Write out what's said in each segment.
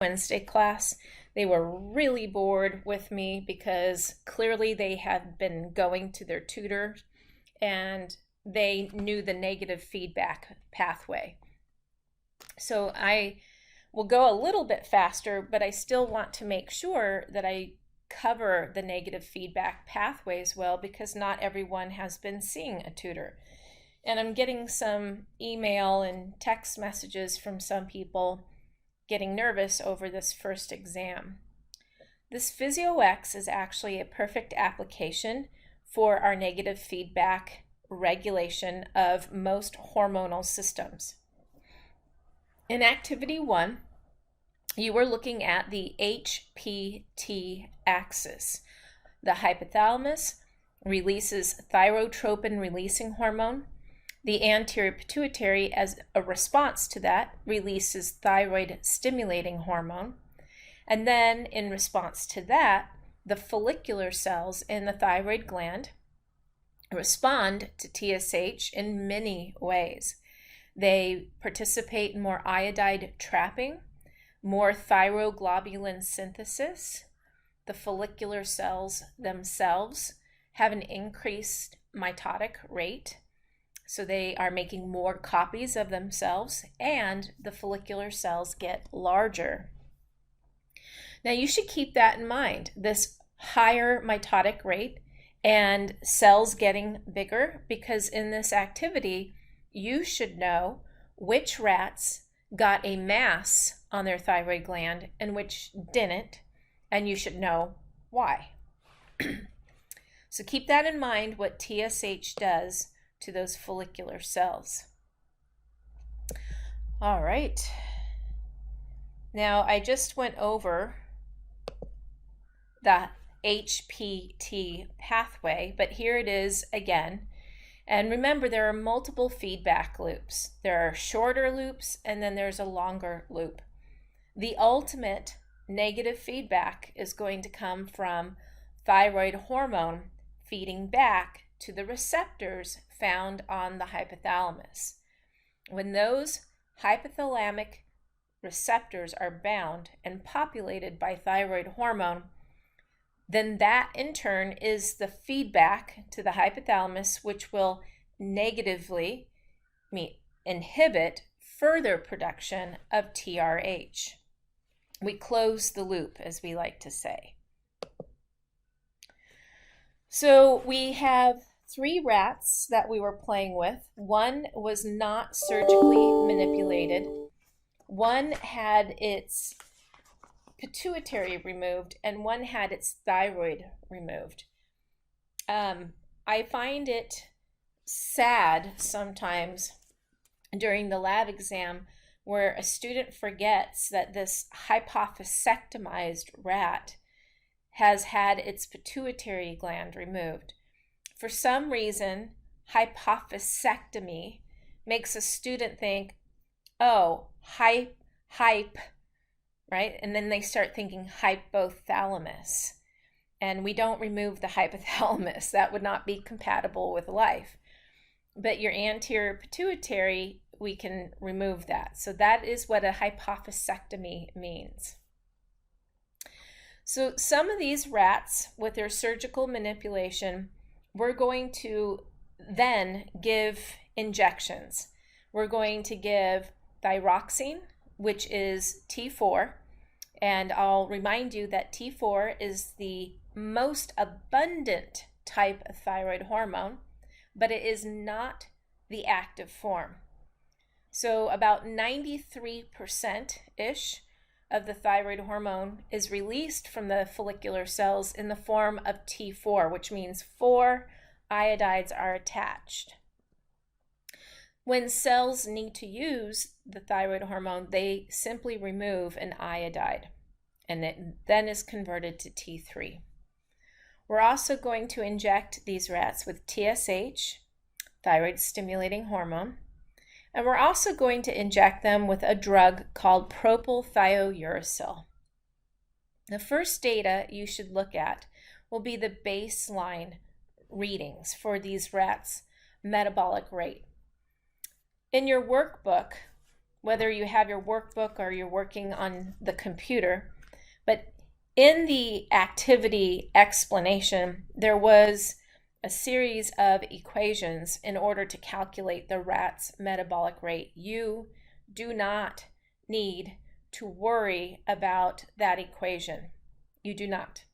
Wednesday class. They were really bored with me because clearly they had been going to their tutor and they knew the negative feedback pathway. So I will go a little bit faster, but I still want to make sure that I cover the negative feedback pathways well, because not everyone has been seeing a tutor. And I'm getting some email and text messages from some people getting nervous over this first exam. This physEx is actually a perfect application for our negative feedback regulation of most hormonal systems. In activity 1, you were looking at the HPT axis. The hypothalamus releases thyrotropin releasing hormone. The anterior pituitary, as a response to that, releases thyroid stimulating hormone. And then in response to that, the follicular cells in the thyroid gland respond to TSH in many ways. They participate in more iodide trapping, more thyroglobulin synthesis. The follicular cells themselves have an increased mitotic rate, so they are making more copies of themselves, and the follicular cells get larger. Now you should keep that in mind, this higher mitotic rate and cells getting bigger, because in this activity, you should know which rats got a mass on their thyroid gland and which didn't, and you should know why. So keep that in mind, what TSH does to those follicular cells. All right. Now I just went over the HPT pathway, but here it is again. And remember, there are multiple feedback loops. There are shorter loops, and then there's a longer loop. The ultimate negative feedback is going to come from thyroid hormone feeding back to the receptors found on the hypothalamus. When those hypothalamic receptors are bound and populated by thyroid hormone, then that in turn is the feedback to the hypothalamus, which will negatively inhibit further production of TRH. We close the loop, as we like to say. So we have 3 rats that we were playing with. One was not surgically manipulated. One had its pituitary removed, and one had its thyroid removed. I find it sad sometimes during the lab exam where a student forgets that this hypophysectomized rat has had its pituitary gland removed. For some reason, hypophysectomy makes a student think, oh, hype, right? And then they start thinking hypothalamus. And we don't remove the hypothalamus. That would not be compatible with life. But your anterior pituitary, we can remove that. So that is what a hypophysectomy means. So some of these rats, with their surgical manipulation, we're going to then give injections. We're going to give thyroxine, which is T4, and I'll remind you that T4 is the most abundant type of thyroid hormone, but it is not the active form. So about 93%-ish of the thyroid hormone is released from the follicular cells in the form of T4, which means 4 iodides are attached. When cells need to use the thyroid hormone, they simply remove an iodide, and it then is converted to T3. We're also going to inject these rats with TSH, thyroid stimulating hormone, and we're also going to inject them with a drug called propylthiouracil. The first data you should look at will be the baseline readings for these rats' metabolic rate. In your workbook, whether you have your workbook or you're working on the computer. But in the activity explanation, there was a series of equations in order to calculate the rat's metabolic rate. You do not need to worry about that equation. You do not.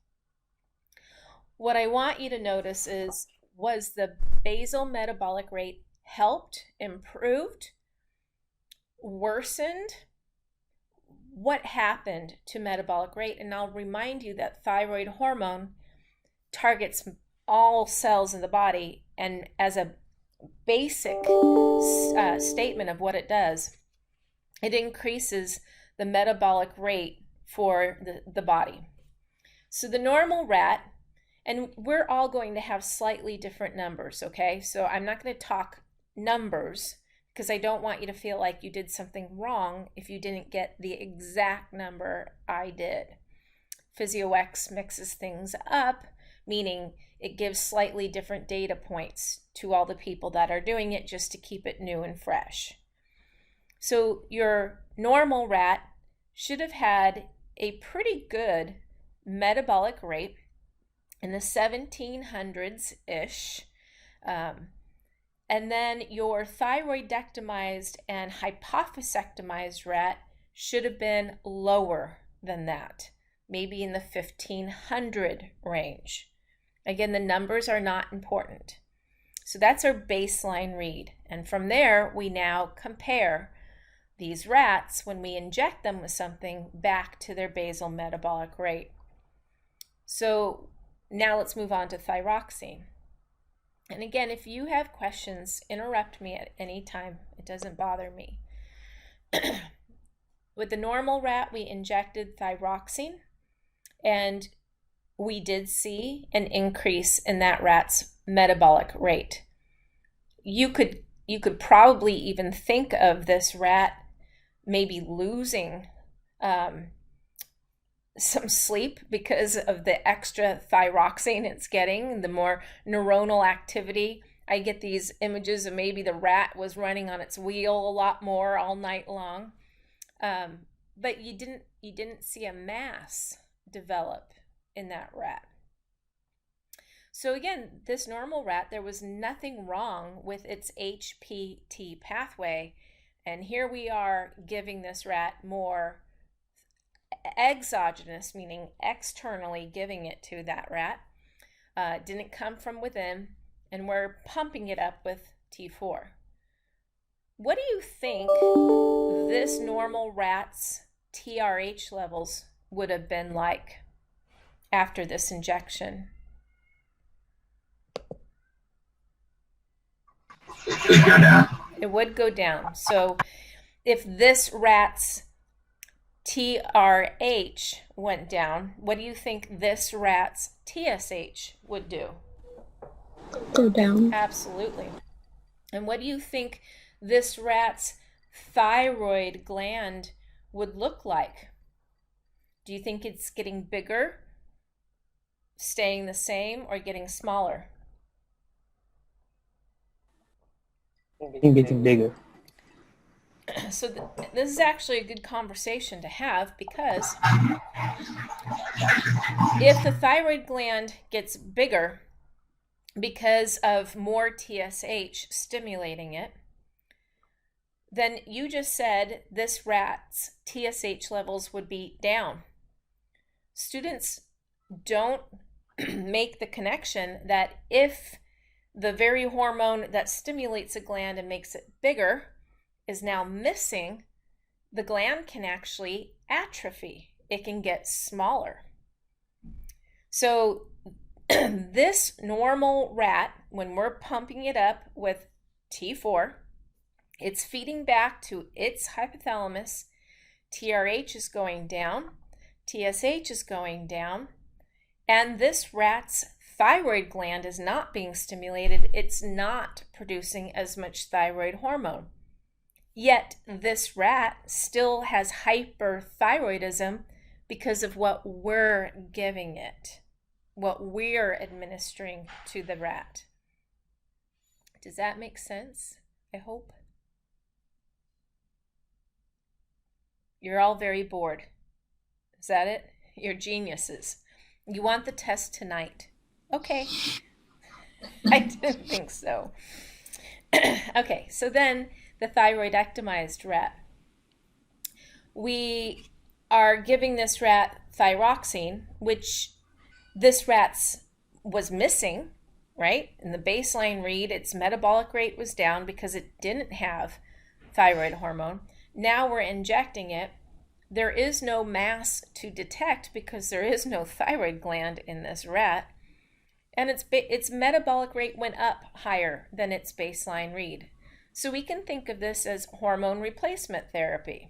What I want you to notice is, was the basal metabolic rate helped, improved, worsened? What happened to metabolic rate? And I'll remind you that thyroid hormone targets all cells in the body, and as a basic statement of what it does, it increases the metabolic rate for the body. So the normal rat, and we're all going to have slightly different numbers, okay? So I'm not going to talk numbers because I don't want you to feel like you did something wrong if you didn't get the exact number I did. PhySex mixes things up, meaning it gives slightly different data points to all the people that are doing it just to keep it new and fresh. So your normal rat should have had a pretty good metabolic rate in the 1700s-ish. And then your thyroidectomized and hypophysectomized rat should have been lower than that, maybe in the 1500 range. Again, the numbers are not important. So that's our baseline read. And from there, we now compare these rats, when we inject them with something, back to their basal metabolic rate. So now let's move on to thyroxine. And again, if you have questions, interrupt me at any time. It doesn't bother me. With the normal rat, we injected thyroxine, and we did see an increase in that rat's metabolic rate. You could probably even think of this rat maybe losing some sleep because of the extra thyroxine it's getting, the more neuronal activity. I get these images of maybe the rat was running on its wheel a lot more all night long. But you didn't see a mass develop in that rat. So again, this normal rat, there was nothing wrong with its HPA pathway. And here we are giving this rat more exogenous, meaning externally giving it to that rat. Didn't come from within, and we're pumping it up with T4. What do you think this normal rat's TRH levels would have been like after this injection? It would go down. So if this rat's TRH went down, what do you think this rat's TSH would do? Go down. Absolutely. And what do you think this rat's thyroid gland would look like? Do you think it's getting bigger, staying the same, or getting smaller? Getting bigger. So this is actually a good conversation to have, because if the thyroid gland gets bigger because of more TSH stimulating it, then you just said this rat's TSH levels would be down. Students don't make the connection that if the very hormone that stimulates a gland and makes it bigger is now missing, the gland can actually atrophy. It can get smaller. So this normal rat, when we're pumping it up with T4, it's feeding back to its hypothalamus. TRH is going down, TSH is going down, and this rat's thyroid gland is not being stimulated. It's not producing as much thyroid hormone. Yet this rat still has hyperthyroidism because of what we're giving it, what we're administering to the rat. Does that make sense? I hope. You're all very bored. Is that it? You're geniuses. You want the test tonight. Okay. I didn't think so. Okay, so then the thyroidectomized rat. We are giving this rat thyroxine, which this rat's was missing, right? In the baseline read, its metabolic rate was down because it didn't have thyroid hormone. Now we're injecting it. There is no mass to detect because there is no thyroid gland in this rat. And its metabolic rate went up higher than its baseline read. So we can think of this as hormone replacement therapy.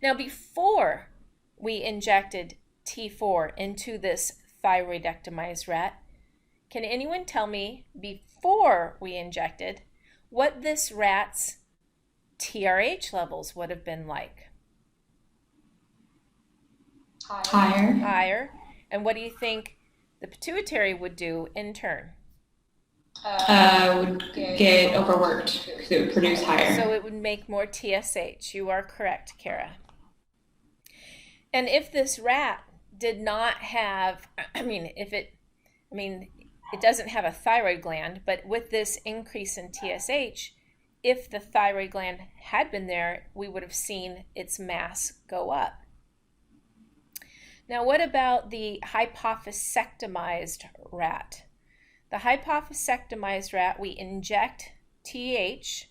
Now, before we injected T4 into this thyroidectomized rat, can anyone tell me, before we injected, what this rat's TRH levels would have been like? Higher. Higher. And what do you think the pituitary would do in turn? Would get overworked because it would produce higher. So it would make more TSH. You are correct, Kara. And if this rat did not have, it doesn't have a thyroid gland, but with this increase in TSH, if the thyroid gland had been there, we would have seen its mass go up. Now, what about the hypophysectomized rat? The hypophysectomized rat, we inject TH,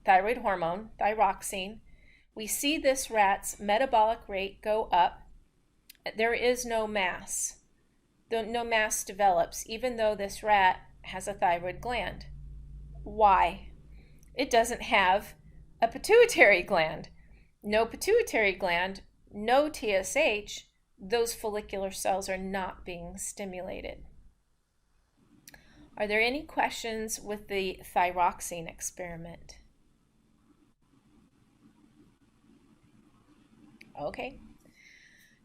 thyroid hormone, thyroxine. We see this rat's metabolic rate go up. There is no mass. No mass develops, even though this rat has a thyroid gland. Why? It doesn't have a pituitary gland. No pituitary gland, no TSH, those follicular cells are not being stimulated. Are there any questions with the thyroxine experiment? Okay.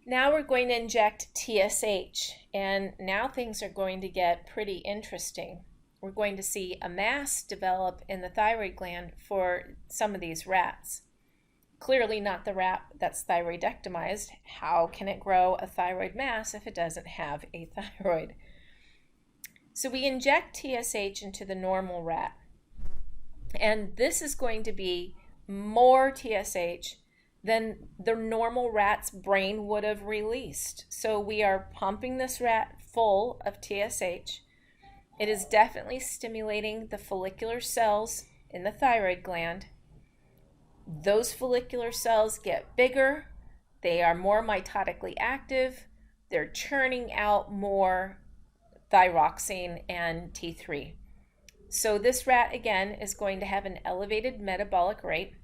Now we're going to inject TSH, and now things are going to get pretty interesting. We're going to see a mass develop in the thyroid gland for some of these rats. Clearly not the rat that's thyroidectomized. How can it grow a thyroid mass if it doesn't have a thyroid? So we inject TSH into the normal rat, and this is going to be more TSH than the normal rat's brain would have released. So we are pumping this rat full of TSH. It is definitely stimulating the follicular cells in the thyroid gland. Those follicular cells get bigger. They are more mitotically active. They're churning out more thyroxine and T3. So this rat, again, is going to have an elevated metabolic rate,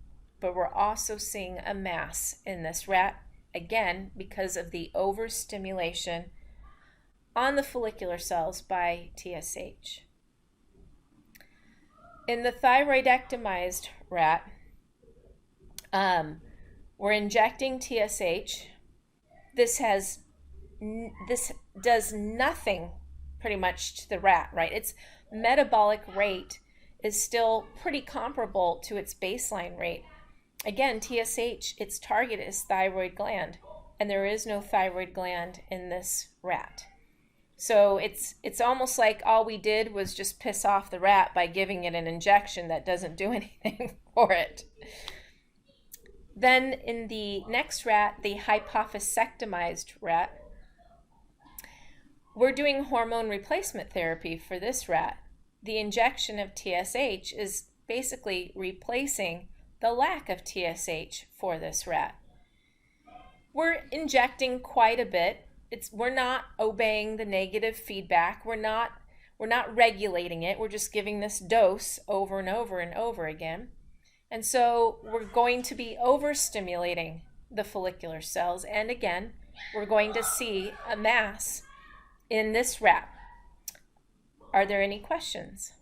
but we're also seeing a mass in this rat, again, because of the overstimulation on the follicular cells by TSH. In the thyroidectomized rat, we're injecting TSH. This does nothing pretty much to the rat, right? Its metabolic rate is still pretty comparable to its baseline rate. Again, TSH, its target is thyroid gland, and there is no thyroid gland in this rat. So it's almost like all we did was just piss off the rat by giving it an injection that doesn't do anything for it. Then in the next rat, the hypophysectomized rat, we're doing hormone replacement therapy for this rat. The injection of TSH is basically replacing the lack of TSH for this rat. We're injecting quite a bit. We're not obeying the negative feedback. We're not regulating it. We're just giving this dose over and over and over again. And so we're going to be overstimulating the follicular cells. And again, we're going to see a mass in this rat. Are there any questions?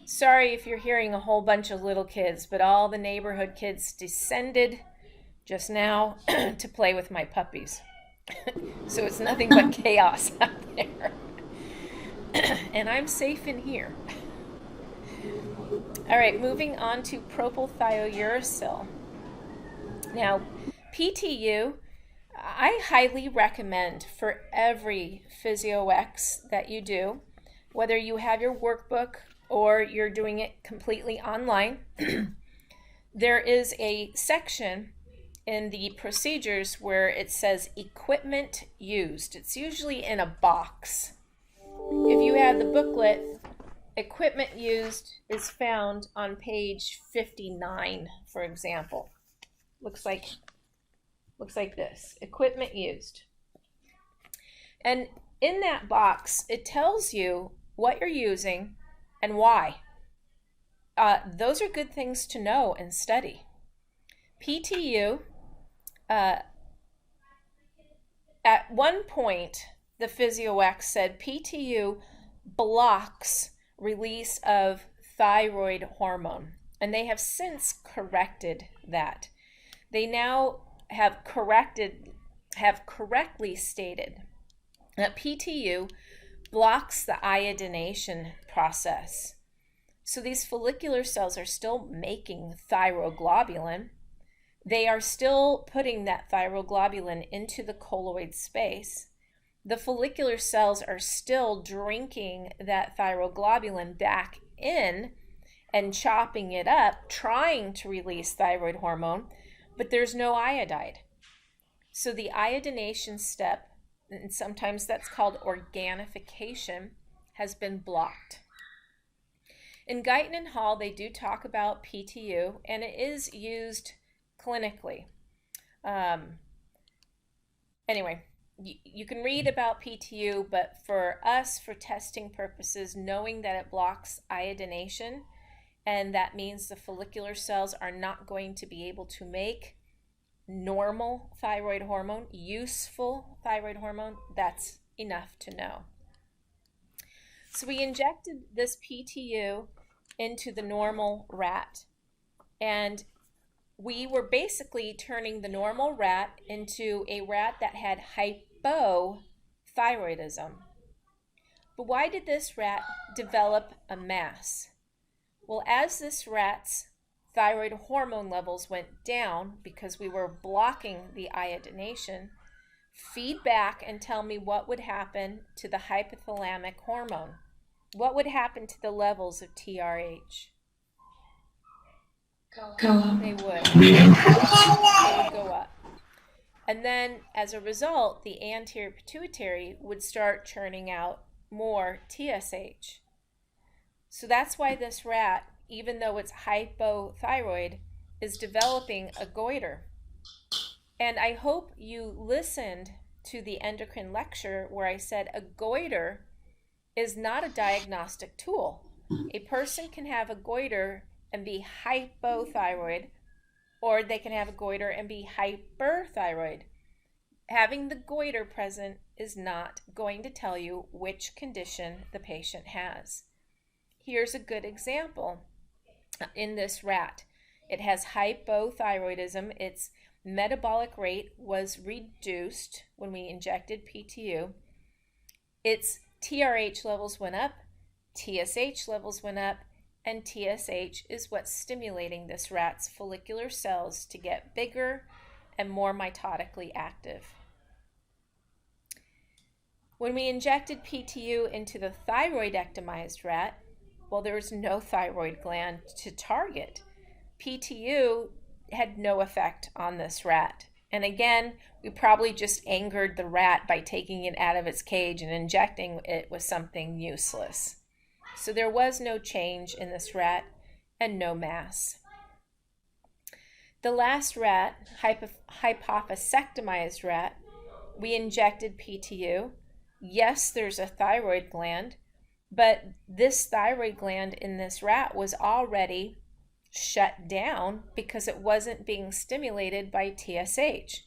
Sorry if you're hearing a whole bunch of little kids, but all the neighborhood kids descended just now to play with my puppies. So it's nothing but chaos out there. And I'm safe in here. All right, moving on to propylthiouracil. Now, PTU, I highly recommend for every physEx that you do, whether you have your workbook or you're doing it completely online. There is a section in the procedures where it says equipment used. It's usually in a box. If you have the booklet, equipment used is found on page 59, for example. Looks like this, equipment used. And in that box, it tells you what you're using and why. Those are good things to know and study. PTU, at one point, the physEx said PTU blocks release of thyroid hormone, and they have since corrected that. They now have correctly stated that PTU blocks the iodination process. So these follicular cells are still making thyroglobulin. They are still putting that thyroglobulin into the colloid space. The follicular cells are still drinking that thyroglobulin back in and chopping it up, trying to release thyroid hormone, but there's no iodide. So the iodination step, and sometimes that's called organification, has been blocked. In Guyton and Hall, they do talk about PTU, and it is used clinically. Anyway, you can read about PTU, but for us, for testing purposes, knowing that it blocks iodination, and that means the follicular cells are not going to be able to make normal thyroid hormone, useful thyroid hormone, that's enough to know. So we injected this PTU into the normal rat, and we were basically turning the normal rat into a rat that had hypothyroidism. But why did this rat develop a mass? Well, as this rat's thyroid hormone levels went down because we were blocking the iodination, feed back and tell me what would happen to the hypothalamic hormone. What would happen to the levels of TRH? Go up. They would. They would go up. And then, as a result, the anterior pituitary would start churning out more TSH. So that's why this rat, even though it's hypothyroid, is developing a goiter. And I hope you listened to the endocrine lecture where I said a goiter is not a diagnostic tool. A person can have a goiter and be hypothyroid, or they can have a goiter and be hyperthyroid. Having the goiter present is not going to tell you which condition the patient has. Here's a good example in this rat. It has hypothyroidism. Its metabolic rate was reduced when we injected PTU. Its TRH levels went up, TSH levels went up, and TSH is what's stimulating this rat's follicular cells to get bigger and more mitotically active. When we injected PTU into the thyroidectomized rat, well, there was no thyroid gland to target. PTU had no effect on this rat. And again, we probably just angered the rat by taking it out of its cage and injecting it with something useless. So there was no change in this rat and no mass. The last rat, Hypophysectomized Rat, we injected PTU. Yes, there's a thyroid gland, but this thyroid gland in this rat was already shut down because it wasn't being stimulated by TSH.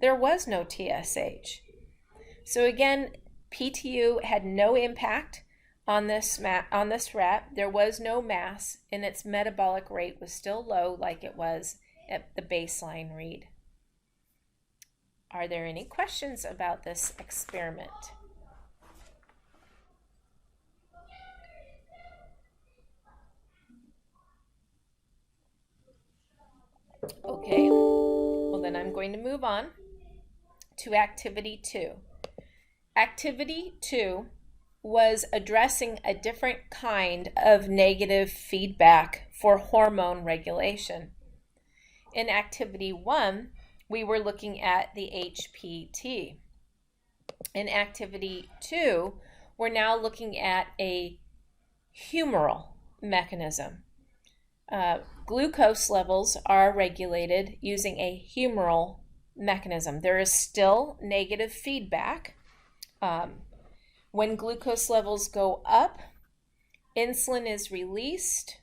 There was no TSH. So again, PTU had no impact on this rat. There was no mass, and its metabolic rate was still low like it was at the baseline read. Are there any questions about this experiment? Okay, well then I'm going to move on to activity 2. Activity 2 was addressing a different kind of negative feedback for hormone regulation. In activity 1, we were looking at the HPT. In activity 2, we're now looking at a humoral mechanism. Glucose levels are regulated using a humoral mechanism. There is still negative feedback. When glucose levels go up, insulin is released,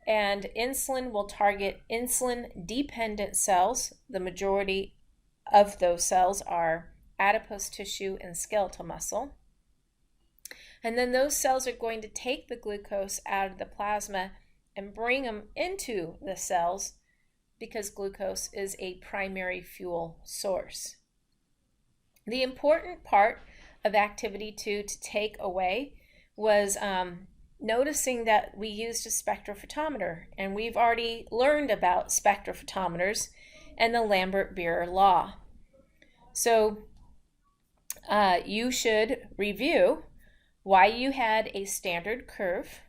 and insulin will target insulin-dependent cells. The majority of those cells are adipose tissue and skeletal muscle. And then those cells are going to take the glucose out of the plasma and bring them into the cells because glucose is a primary fuel source. The important part of activity 2 to take away was noticing that we used a spectrophotometer, and we've already learned about spectrophotometers and the Lambert-Beer law. So you should review why you had a standard curve.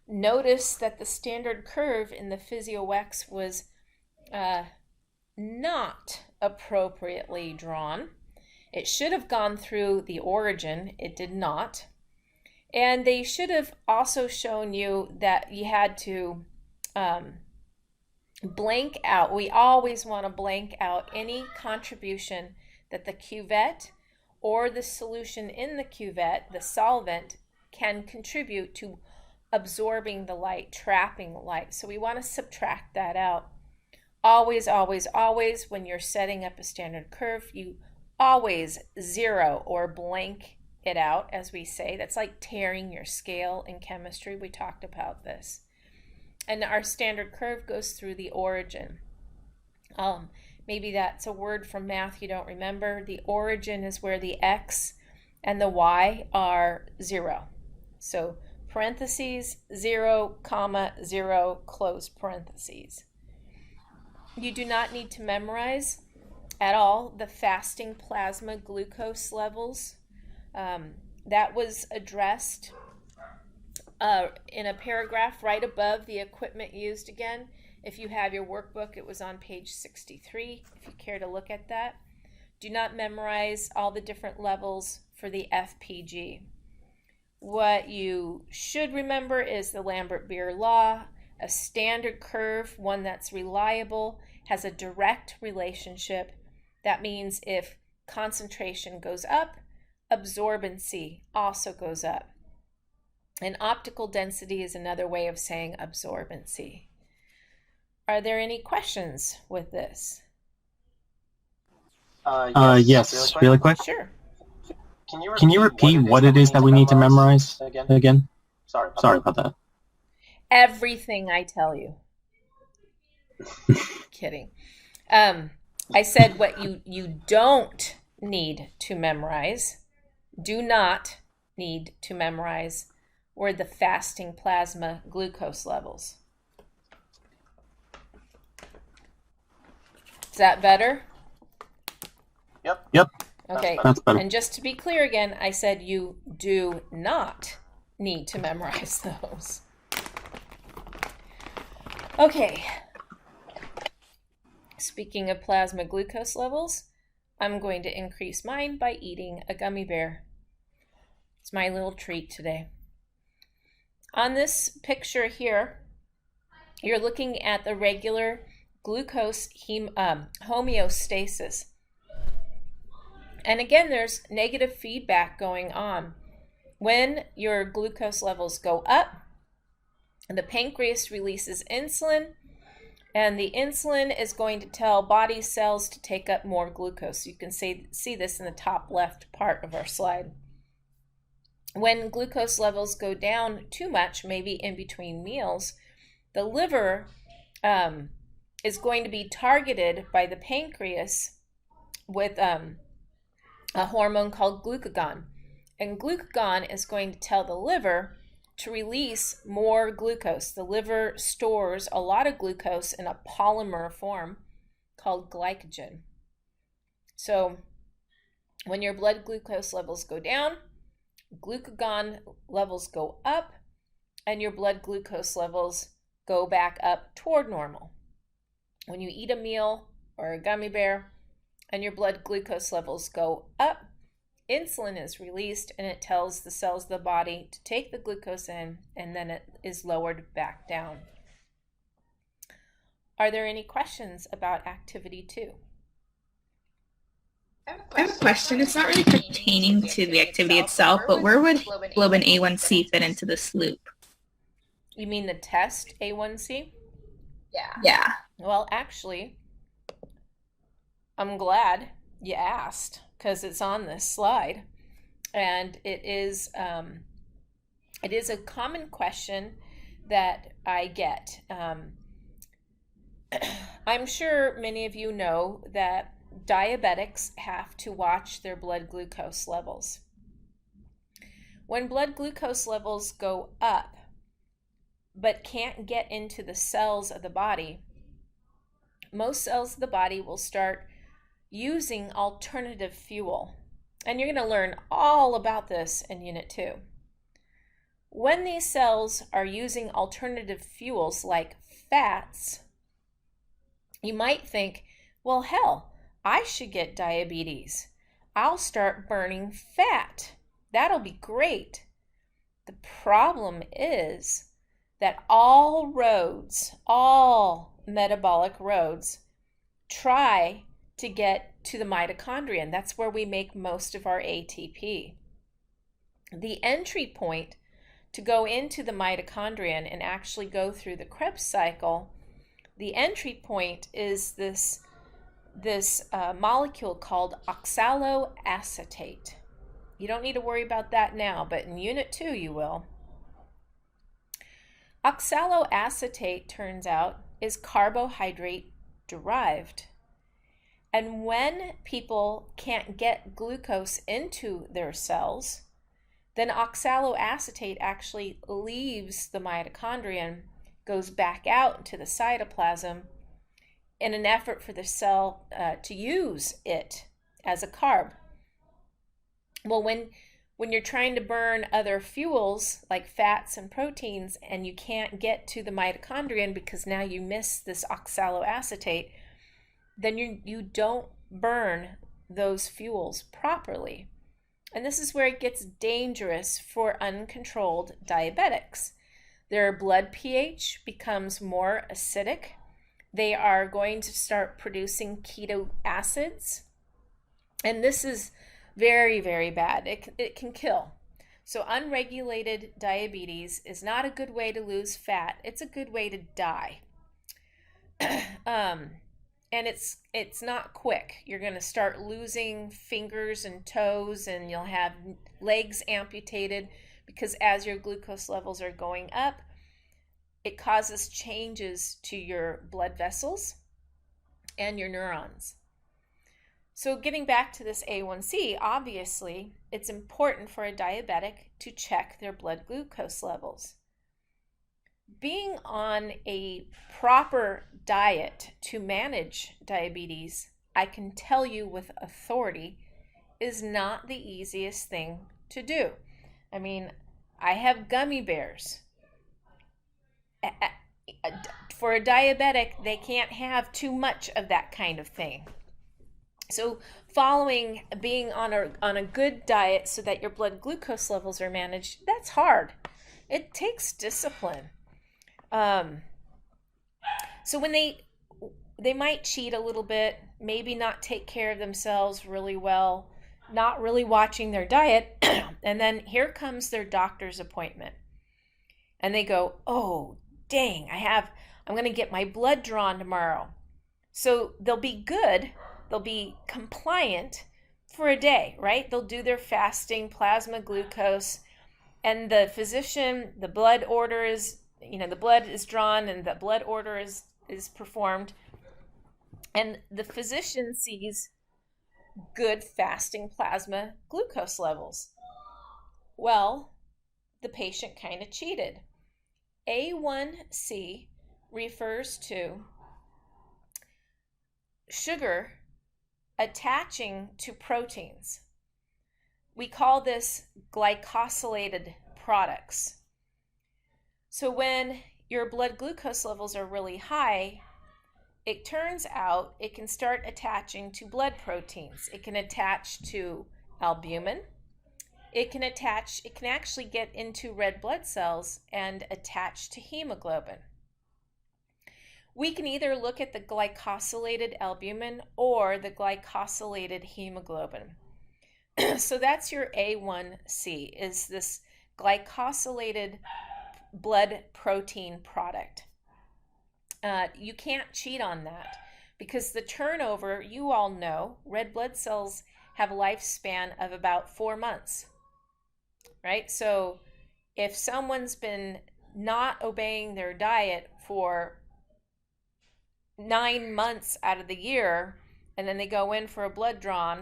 Notice that the standard curve in the physEx was not appropriately drawn. It should have gone through the origin. It did not. And they should have also shown you that you had to blank out. We always want to blank out any contribution that the cuvette or the solution in the cuvette, the solvent, can contribute to absorbing the light, trapping light. So we want to subtract that out. Always, always, always, when you're setting up a standard curve, you always zero or blank it out, as we say. That's like tearing your scale in chemistry. We talked about this. And our standard curve goes through the origin. Maybe that's a word from math you don't remember. The origin is where the x and the y are 0. So parentheses, 0, comma, 0, close parentheses. You do not need to memorize at all the fasting plasma glucose levels. That was addressed in a paragraph right above the equipment used again. If you have your workbook, it was on page 63, if you care to look at that. Do not memorize all the different levels for the FPG. What you should remember is the Lambert-Beer law. A standard curve, one that's reliable, has a direct relationship. That means if concentration goes up, absorbency also goes up. And optical density is another way of saying absorbency. Are there any questions with this? Yes, really quick. Sure. Can you repeat what it is that we need to memorize again? Sorry about that. Everything I tell you. Kidding. I said what you don't need to memorize, do not need to memorize, were the fasting plasma glucose levels. Is that better? Yep. Okay. That's better. And just to be clear again, I said you do not need to memorize those. Okay. Speaking of plasma glucose levels, I'm going to increase mine by eating a gummy bear. It's my little treat today. On this picture here, you're looking at the regular glucose homeostasis. And again, there's negative feedback going on. When your glucose levels go up, the pancreas releases insulin, and the insulin is going to tell body cells to take up more glucose. You can see this in the top left part of our slide. When glucose levels go down too much, maybe in between meals, the liver is going to be targeted by the pancreas with a hormone called glucagon. And glucagon is going to tell the liver to release more glucose. The liver stores a lot of glucose in a polymer form called glycogen. So when your blood glucose levels go down, glucagon levels go up, and your blood glucose levels go back up toward normal. When you eat a meal or a gummy bear and your blood glucose levels go up, insulin is released and it tells the cells of the body to take the glucose in, and then it is lowered back down. Are there any questions about activity 2? I have a question. It's not really pertaining to the activity itself, but where would hemoglobin A1C fit into this loop? You mean the test A1C? Yeah. Well, actually, I'm glad you asked because it's on this slide, and it is a common question that I get. I'm sure many of you know that diabetics have to watch their blood glucose levels. When blood glucose levels go up but can't get into the cells of the body, most cells of the body will start using alternative fuel. And you're going to learn all about this in Unit 2. When these cells are using alternative fuels like fats, you might think, well, hell, I should get diabetes. I'll start burning fat. That'll be great. The problem is that all metabolic roads try to get to the mitochondrion. That's where we make most of our ATP. The entry point to go into the mitochondrion and actually go through the Krebs cycle, the entry point is this molecule called oxaloacetate. You don't need to worry about that now, but in Unit 2 you will. Oxaloacetate, turns out, is carbohydrate derived. And when people can't get glucose into their cells, then oxaloacetate actually leaves the mitochondrion, goes back out into the cytoplasm in an effort for the cell to use it as a carb. Well, when you're trying to burn other fuels like fats and proteins and you can't get to the mitochondrion because now you miss this oxaloacetate, then you don't burn those fuels properly. And this is where it gets dangerous for uncontrolled diabetics. Their blood pH becomes more acidic. They are going to start producing keto acids. And this is very, very bad. It can kill. So unregulated diabetes is not a good way to lose fat. It's a good way to die. And it's not quick. You're going to start losing fingers and toes, and you'll have legs amputated because as your glucose levels are going up, it causes changes to your blood vessels and your neurons. So getting back to this A1C, obviously, it's important for a diabetic to check their blood glucose levels. Being on a proper diet to manage diabetes, I can tell you with authority, is not the easiest thing to do. I mean, I have gummy bears. For a diabetic, they can't have too much of that kind of thing. So being on a good diet so that your blood glucose levels are managed, that's hard. It takes discipline. So when they might cheat a little bit, maybe not take care of themselves really well, not really watching their diet, and then here comes their doctor's appointment. And they go, oh, dang, I'm going to get my blood drawn tomorrow. So they'll be good, they'll be compliant for a day, right? They'll do their fasting, plasma glucose, and the physician, the blood order is, the blood is drawn and the blood order is performed. And the physician sees good fasting plasma glucose levels. Well, the patient kind of cheated. A1C refers to sugar attaching to proteins. We call this glycosylated products. So when your blood glucose levels are really high, it turns out it can start attaching to blood proteins. It can attach to albumin. It can actually get into red blood cells and attach to hemoglobin. We can either look at the glycosylated albumin or the glycosylated hemoglobin. So that's your A1C, is this glycosylated blood protein product. You can't cheat on that because the turnover, you all know, red blood cells have a lifespan of about 4 months, right? So if someone's been not obeying their diet for 9 months out of the year, and then they go in for a blood draw,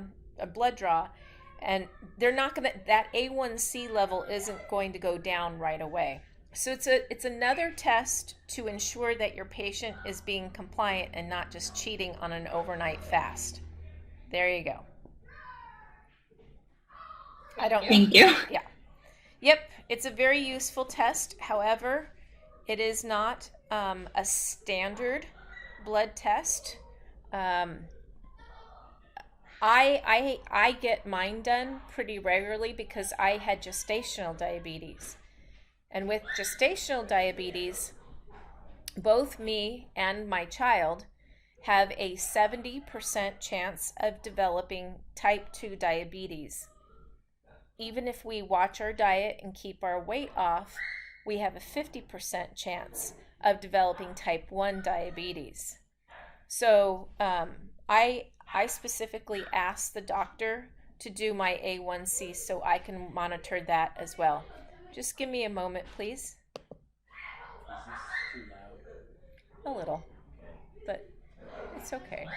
and they're not going to, that A1C level isn't going to go down right away. So it's another test to ensure that your patient is being compliant and not just cheating on an overnight fast. There you go. Thank you. Yeah. Yep, it's a very useful test. However, it is not a standard blood test. I get mine done pretty regularly because I had gestational diabetes. And with gestational diabetes, both me and my child have a 70% chance of developing type 2 diabetes. Even if we watch our diet and keep our weight off, we have a 50% chance of developing type 1 diabetes. So I specifically asked the doctor to do my A1C so I can monitor that as well. Just give me a moment, please. A little, but it's okay.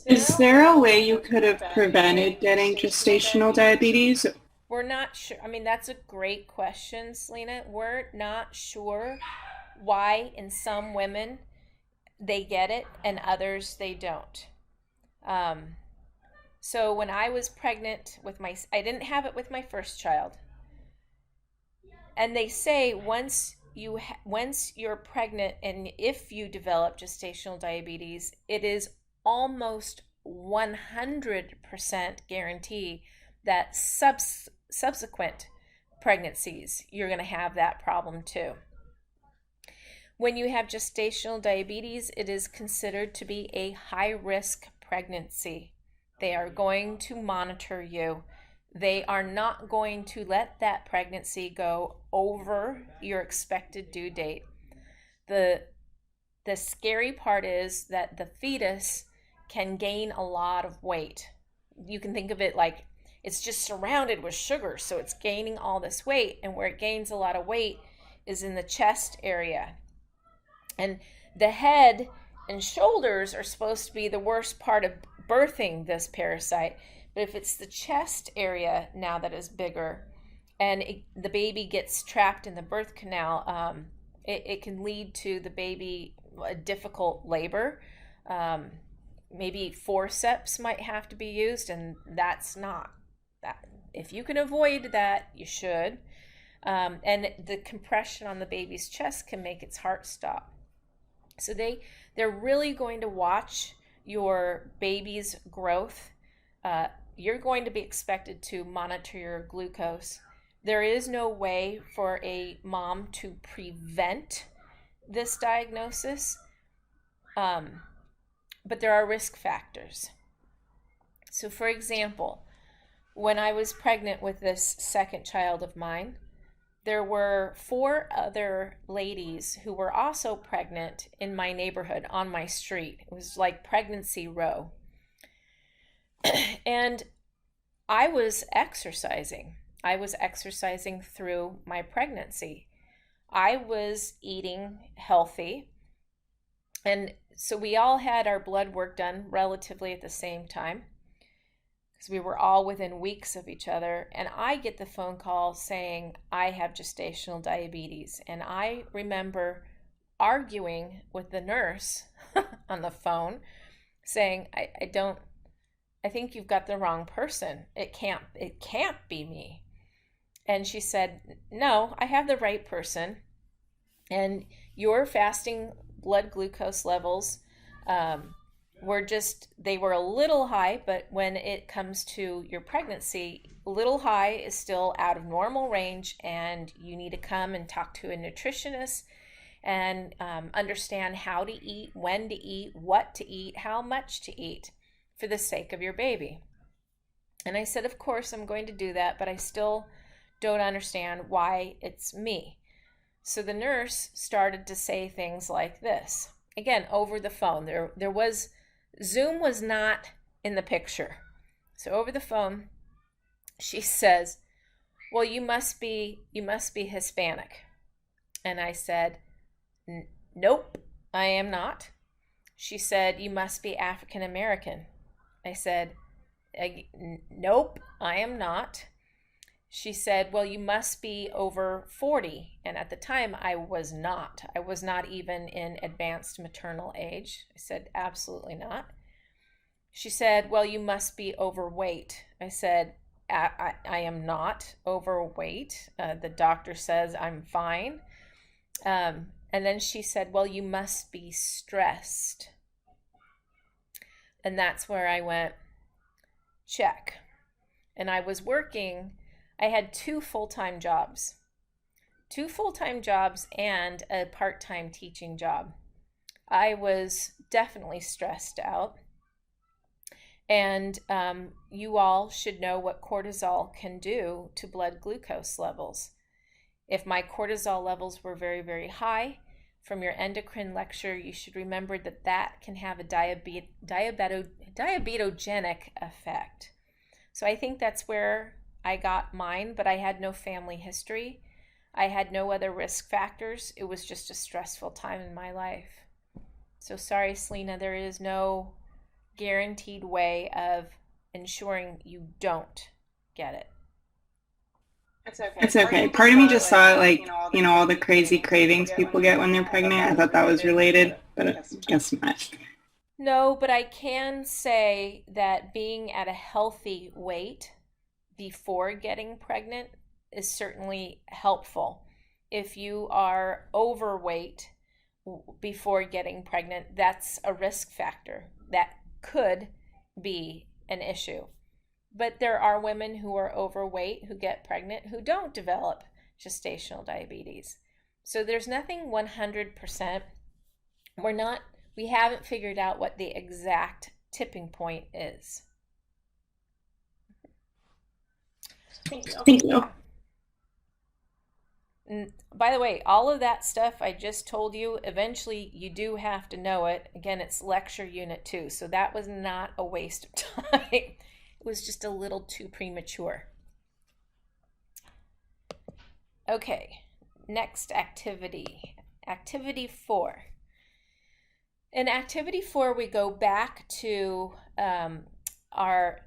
Is there a way you could have prevented getting gestational diabetes? We're not sure. I mean, that's a great question, Selena. We're not sure why in some women they get it and others they don't. So when I was pregnant with I didn't have it with my first child. And they say once you're pregnant and if you develop gestational diabetes, it is almost 100% guarantee that subsequent pregnancies, you're going to have that problem too. When you have gestational diabetes, it is considered to be a high-risk pregnancy. They are going to monitor you. They are not going to let that pregnancy go over your expected due date. The scary part is that the fetus can gain a lot of weight. You can think of it like it's just surrounded with sugar, so it's gaining all this weight, and where it gains a lot of weight is in the chest area. And the head and shoulders are supposed to be the worst part of birthing this parasite. But if it's the chest area now that is bigger and the baby gets trapped in the birth canal, it can lead to the baby a difficult labor. Maybe forceps might have to be used, and that's not that. If you can avoid that, you should. And the compression on the baby's chest can make its heart stop. So they're really going to watch your baby's growth. You're going to be expected to monitor your glucose. There is no way for a mom to prevent this diagnosis, but there are risk factors. So for example, when I was pregnant with this second child of mine, there were 4 other ladies who were also pregnant in my neighborhood on my street. It was like pregnancy row. And I was exercising. I was exercising through my pregnancy. I was eating healthy. And so we all had our blood work done relatively at the same time. because we were all within weeks of each other. And I get the phone call saying I have gestational diabetes. And I remember arguing with the nurse on the phone saying, I think you've got the wrong person. It can't be me. And she said, no, I have the right person. And your fasting blood glucose levels they were a little high, but when it comes to your pregnancy, a little high is still out of normal range, and you need to come and talk to a nutritionist and understand how to eat, when to eat, what to eat, how much to eat for the sake of your baby. And I said, of course, I'm going to do that, but I still don't understand why it's me. So the nurse started to say things like this, again, over the phone. Zoom was not in the picture. So over the phone, she says, well, you must be Hispanic. And I said, nope, I am not. She said, you must be African American. I said, nope, I am not. She said, well, you must be over 40. And at the time, I was not. I was not even in advanced maternal age. I said, absolutely not. She said, well, you must be overweight. I said, I am not overweight. The doctor says I'm fine. And then she said, well, you must be stressed. And that's where I went, check. And I was working. I had 2 full-time jobs. 2 full-time jobs and a part-time teaching job. I was definitely stressed out. And you all should know what cortisol can do to blood glucose levels. If my cortisol levels were very, very high, from your endocrine lecture, you should remember that that can have a diabetogenic effect. So I think that's where I got mine, but I had no family history. I had no other risk factors. It was just a stressful time in my life. So sorry, Selena, there is no guaranteed way of ensuring you don't get it. It's okay. Part of me just saw like, all the crazy cravings people get when they're pregnant. I thought that was related, but I guess not. No, but I can say that being at a healthy weight before getting pregnant is certainly helpful. If you are overweight before getting pregnant, that's a risk factor. That could be an issue. But there are women who are overweight who get pregnant who don't develop gestational diabetes. So there's nothing 100%. We haven't figured out what the exact tipping point is. Thank you. And by the way, all of that stuff I just told you, eventually you do have to know it. Again, it's lecture unit 2, so that was not a waste of time. It was just a little too premature. Okay, next activity. Activity 4. In activity 4, we go back to our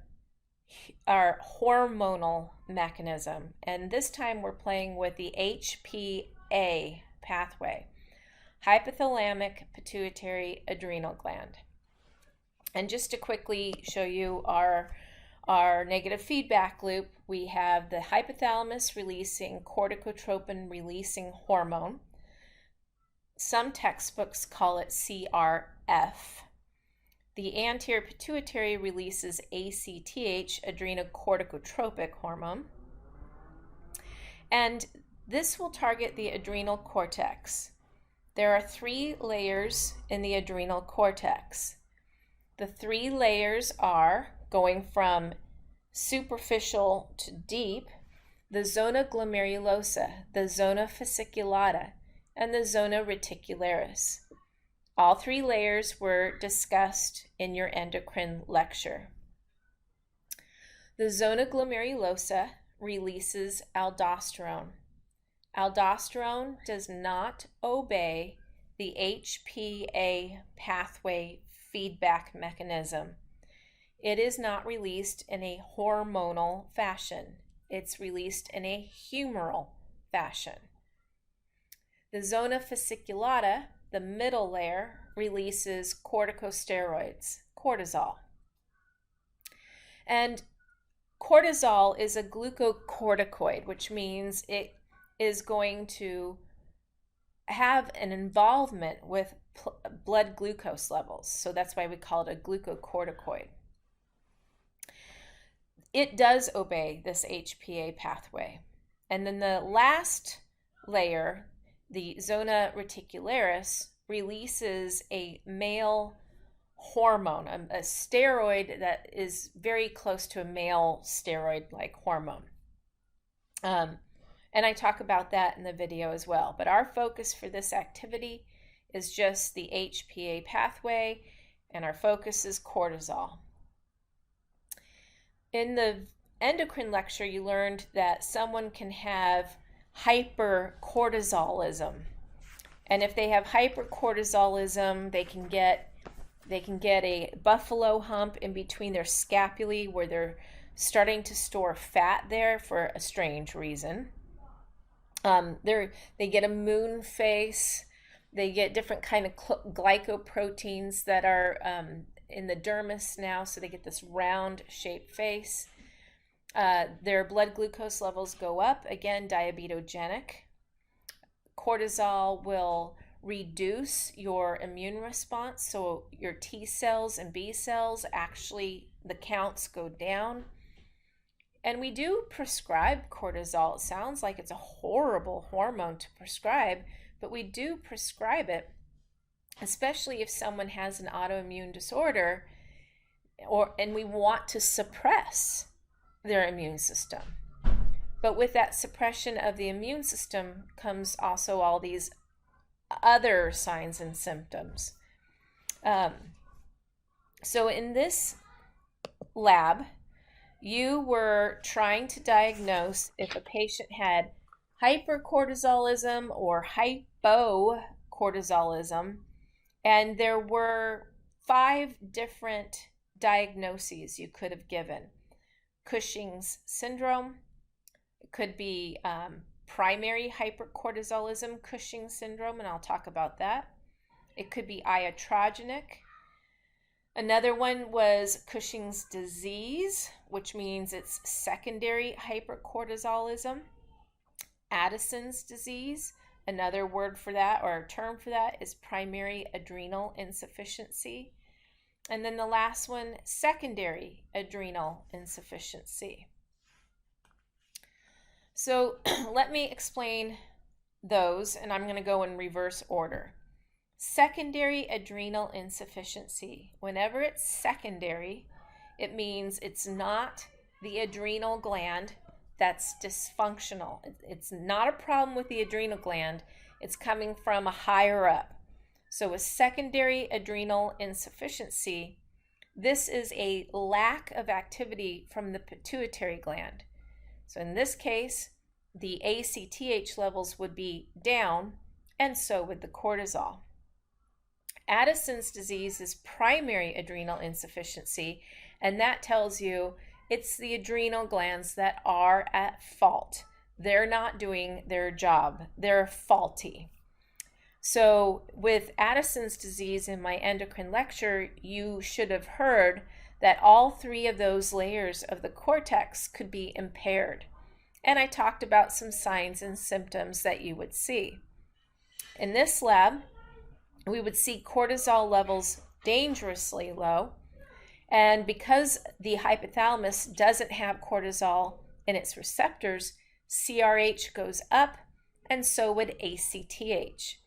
hormonal mechanism, and this time we're playing with the HPA pathway, hypothalamic pituitary adrenal gland. And just to quickly show you our negative feedback loop, we have the hypothalamus releasing corticotropin releasing hormone. Some textbooks call it CRF. The anterior pituitary releases ACTH, adrenocorticotropic hormone. And this will target the adrenal cortex. There are 3 layers in the adrenal cortex. The 3 layers are, going from superficial to deep, the zona glomerulosa, the zona fasciculata, and the zona reticularis. All 3 layers were discussed in your endocrine lecture. The zona glomerulosa releases aldosterone. Aldosterone does not obey the HPA pathway feedback mechanism. It is not released in a hormonal fashion. It's released in a humoral fashion. The zona fasciculata, the middle layer, releases corticosteroids, cortisol. And cortisol is a glucocorticoid, which means it is going to have an involvement with blood glucose levels. So that's why we call it a glucocorticoid. It does obey this HPA pathway. And then the last layer, the zona reticularis, releases a male hormone, a steroid that is very close to a male steroid-like hormone. And I talk about that in the video as well. But our focus for this activity is just the HPA pathway, and our focus is cortisol. In the endocrine lecture, you learned that someone can have hypercortisolism. And if they have hypercortisolism, they can get a buffalo hump in between their scapulae where they're starting to store fat there for a strange reason. They get a moon face. They get different kind of glycoproteins that are in the dermis now, so they get this round shaped face. Their blood glucose levels go up, again, diabetogenic. Cortisol will reduce your immune response, so your T cells and B cells, actually the counts go down. And we do prescribe cortisol. It sounds like it's a horrible hormone to prescribe, but we do prescribe it, especially if someone has an autoimmune disorder and we want to suppress their immune system. But with that suppression of the immune system comes also all these other signs and symptoms. So in this lab, you were trying to diagnose if a patient had hypercortisolism or hypocortisolism, and there were 5 different diagnoses you could have given. Cushing's syndrome, it could be primary hypercortisolism, Cushing's syndrome, and I'll talk about that. It could be iatrogenic. Another one was Cushing's disease, which means it's secondary hypercortisolism. Addison's disease, another word for that or a term for that is primary adrenal insufficiency. And then the last one, secondary adrenal insufficiency. So let me explain those, and I'm going to go in reverse order. Secondary adrenal insufficiency. Whenever it's secondary, it means it's not the adrenal gland that's dysfunctional. It's not a problem with the adrenal gland. It's coming from a higher up. So a secondary adrenal insufficiency, this is a lack of activity from the pituitary gland. So in this case, the ACTH levels would be down, and so would the cortisol. Addison's disease is primary adrenal insufficiency, and that tells you it's the adrenal glands that are at fault. They're not doing their job. They're faulty. So with Addison's disease in my endocrine lecture, you should have heard that all 3 of those layers of the cortex could be impaired. And I talked about some signs and symptoms that you would see. In this lab, we would see cortisol levels dangerously low. And because the hypothalamus doesn't have cortisol in its receptors, CRH goes up, and so would ACTH.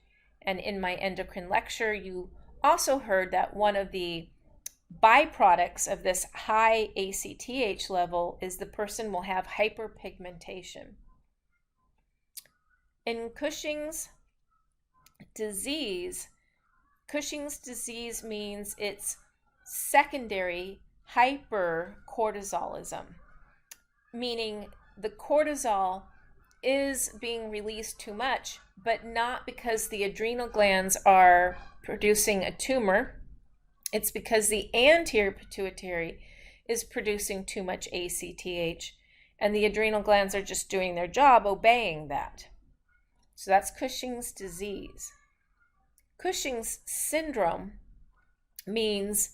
And in my endocrine lecture, you also heard that one of the byproducts of this high ACTH level is the person will have hyperpigmentation. In Cushing's disease means it's secondary hypercortisolism, meaning the cortisol is being released too much, but not because the adrenal glands are producing a tumor. It's because the anterior pituitary is producing too much ACTH, and the adrenal glands are just doing their job obeying that. So that's Cushing's disease. Cushing's syndrome means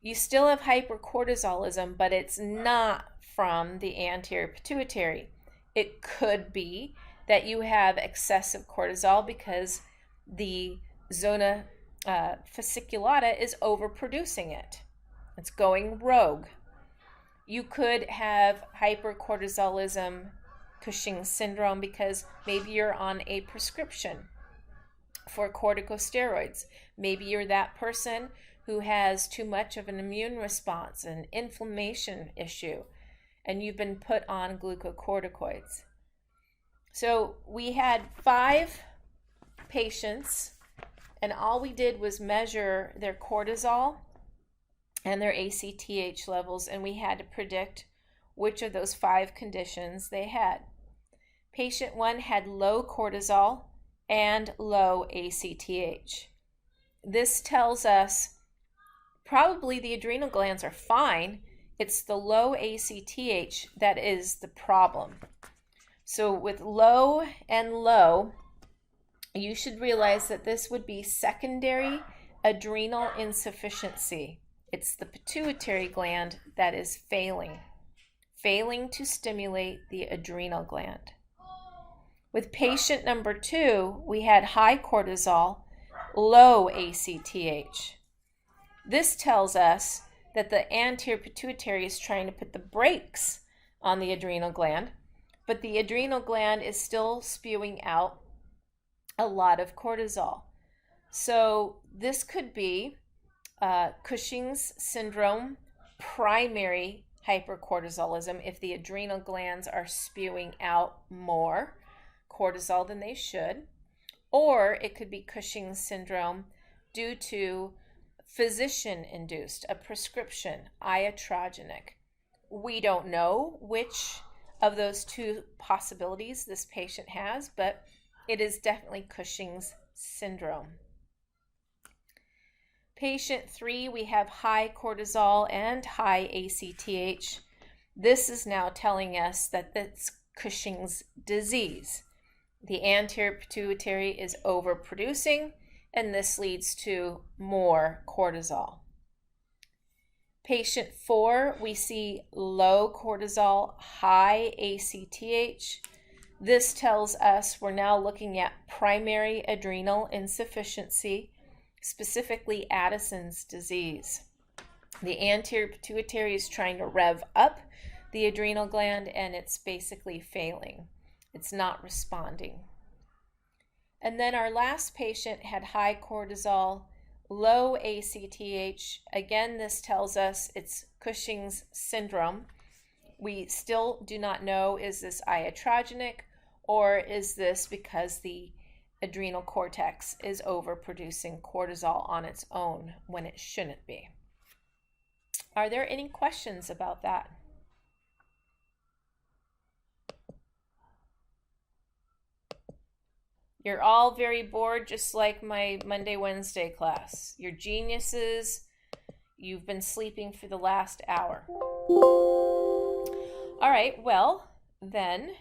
you still have hypercortisolism, but it's not from the anterior pituitary. It could be that you have excessive cortisol because the zona fasciculata is overproducing it. It's going rogue. You could have hypercortisolism, Cushing's syndrome, because maybe you're on a prescription for corticosteroids. Maybe you're that person who has too much of an immune response, an inflammation issue, and you've been put on glucocorticoids. So we had 5 patients, and all we did was measure their cortisol and their ACTH levels, and we had to predict which of those 5 conditions they had. Patient 1 had low cortisol and low ACTH. This tells us probably the adrenal glands are fine. It's the low ACTH that is the problem. So with low and low, you should realize that this would be secondary adrenal insufficiency. It's the pituitary gland that is failing to stimulate the adrenal gland. With patient number 2, we had high cortisol, low ACTH. This tells us that the anterior pituitary is trying to put the brakes on the adrenal gland, but the adrenal gland is still spewing out a lot of cortisol. So this could be Cushing's syndrome, primary hypercortisolism, if the adrenal glands are spewing out more cortisol than they should, or it could be Cushing's syndrome due to physician-induced, a prescription, iatrogenic. We don't know which of those 2 possibilities this patient has, but it is definitely Cushing's syndrome. Patient 3, we have high cortisol and high ACTH. This is now telling us that that's Cushing's disease. The anterior pituitary is overproducing, and this leads to more cortisol. Patient 4, we see low cortisol, high ACTH. This tells us we're now looking at primary adrenal insufficiency, specifically Addison's disease. The anterior pituitary is trying to rev up the adrenal gland, and it's basically failing. It's not responding. And then our last patient had high cortisol, low ACTH. Again, this tells us it's Cushing's syndrome. We still do not know, is this iatrogenic, or is this because the adrenal cortex is overproducing cortisol on its own when it shouldn't be? Are there any questions about that? You're all very bored, just like my Monday, Wednesday class. You're geniuses. You've been sleeping for the last hour. All right, well, then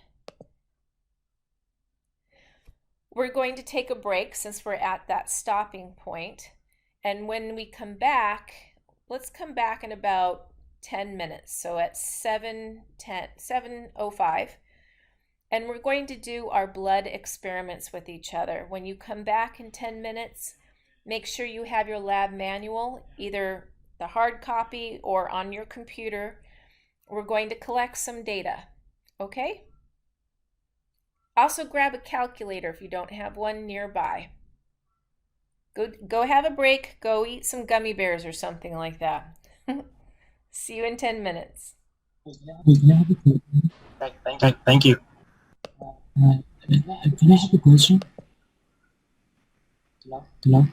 we're going to take a break since we're at that stopping point. And when we come back, let's come back in about 10 minutes. So at 7:05. And we're going to do our blood experiments with each other. When you come back in 10 minutes, make sure you have your lab manual, either the hard copy or on your computer. We're going to collect some data, okay? Also grab a calculator if you don't have one nearby. Go have a break, go eat some gummy bears or something like that. See you in 10 minutes. Thank you. Can I have a question? Hello?